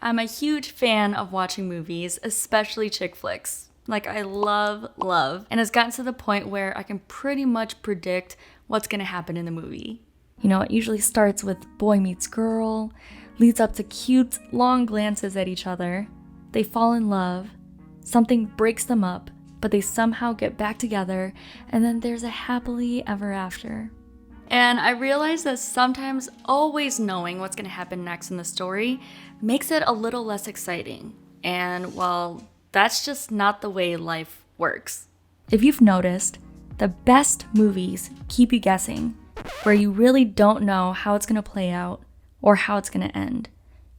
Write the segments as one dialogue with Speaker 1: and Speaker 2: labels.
Speaker 1: I'm a huge fan of watching movies, especially chick flicks. Like, I love, and it's gotten to the point where I can pretty much predict what's gonna happen in the movie. You know, it usually starts with boy meets girl, leads up to cute, long glances at each other. They fall in love, something breaks them up, but they somehow get back together, and then there's a happily ever after. And I realize that sometimes always knowing what's gonna happen next in the story makes it a little less exciting. And well, that's just not the way life works. If you've noticed, the best movies keep you guessing, where you really don't know how it's gonna play out or how it's gonna end,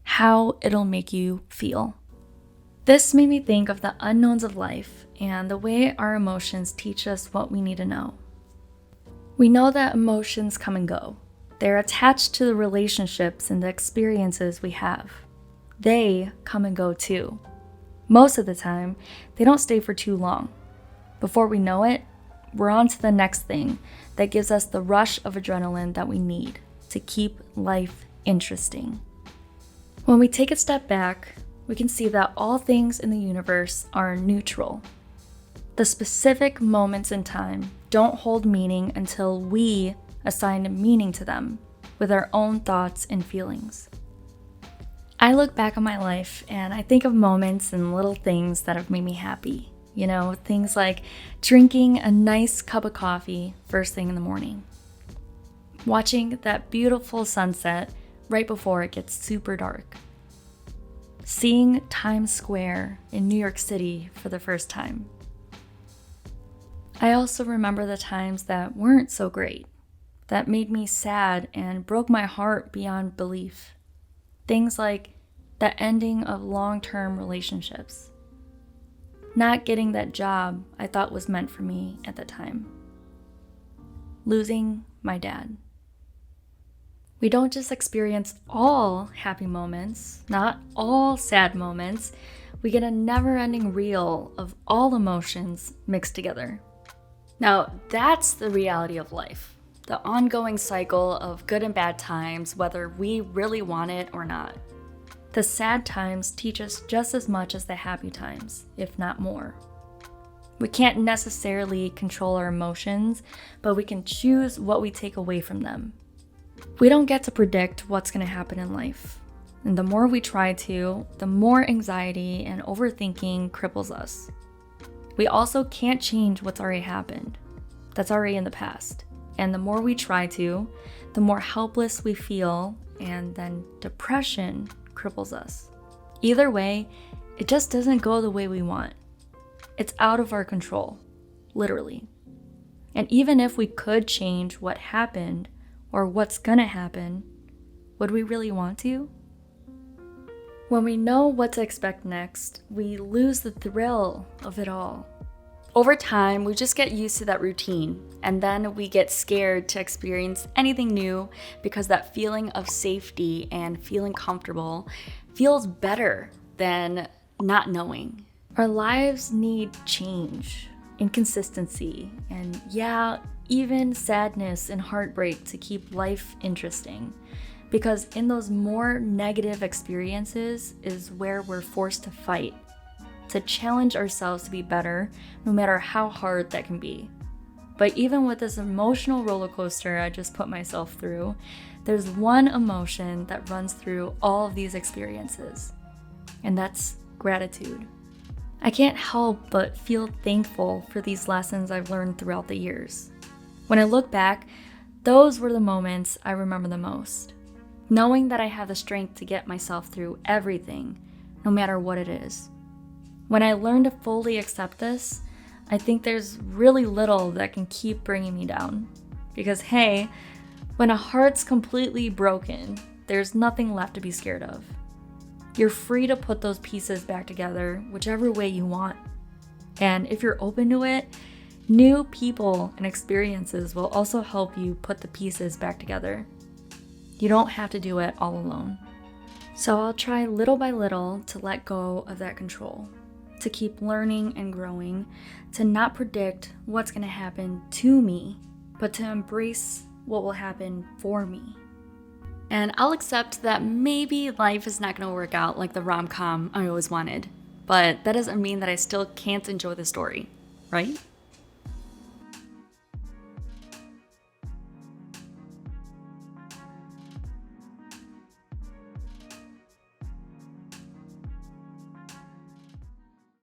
Speaker 1: how it'll make you feel. This made me think of the unknowns of life and the way our emotions teach us what we need to know. We know that emotions come and go. They're attached to the relationships and the experiences we have. They come and go too. Most of the time, they don't stay for too long. Before we know it, we're on to the next thing that gives us the rush of adrenaline that we need to keep life interesting. When we take a step back, we can see that all things in the universe are neutral. The specific moments in time don't hold meaning until we assign meaning to them with our own thoughts and feelings. I look back on my life and I think of moments and little things that have made me happy. You know, things like drinking a nice cup of coffee first thing in the morning, watching that beautiful sunset right before it gets super dark, seeing Times Square in New York City for the first time. I also remember the times that weren't so great, that made me sad and broke my heart beyond belief. Things like the ending of long-term relationships, not getting that job I thought was meant for me at the time, losing my dad. We don't just experience all happy moments, not all sad moments. We get a never-ending reel of all emotions mixed together. Now, that's the reality of life, the ongoing cycle of good and bad times, whether we really want it or not. The sad times teach us just as much as the happy times, if not more. We can't necessarily control our emotions, but we can choose what we take away from them. We don't get to predict what's going to happen in life. And the more we try to, the more anxiety and overthinking cripples us. We also can't change what's already happened. That's already in the past. And the more we try to, the more helpless we feel, and then depression cripples us. Either way, it just doesn't go the way we want. It's out of our control, literally. And even if we could change what happened or what's gonna happen, would we really want to? When we know what to expect next, we lose the thrill of it all. Over time, we just get used to that routine, and then we get scared to experience anything new because that feeling of safety and feeling comfortable feels better than not knowing. Our lives need change, inconsistency, and even sadness and heartbreak to keep life interesting. Because in those more negative experiences is where we're forced to fight, to challenge ourselves to be better, no matter how hard that can be. But even with this emotional roller coaster I just put myself through, there's one emotion that runs through all of these experiences, and that's gratitude. I can't help but feel thankful for these lessons I've learned throughout the years. When I look back, those were the moments I remember the most. Knowing that I have the strength to get myself through everything, no matter what it is. When I learn to fully accept this, I think there's really little that can keep bringing me down. Because hey, when a heart's completely broken, there's nothing left to be scared of. You're free to put those pieces back together whichever way you want. And if you're open to it, new people and experiences will also help you put the pieces back together. You don't have to do it all alone. So I'll try little by little to let go of that control, to keep learning and growing, to not predict what's going to happen to me, but to embrace what will happen for me. And I'll accept that maybe life is not going to work out like the rom com I always wanted. But that doesn't mean that I still can't enjoy the story, right?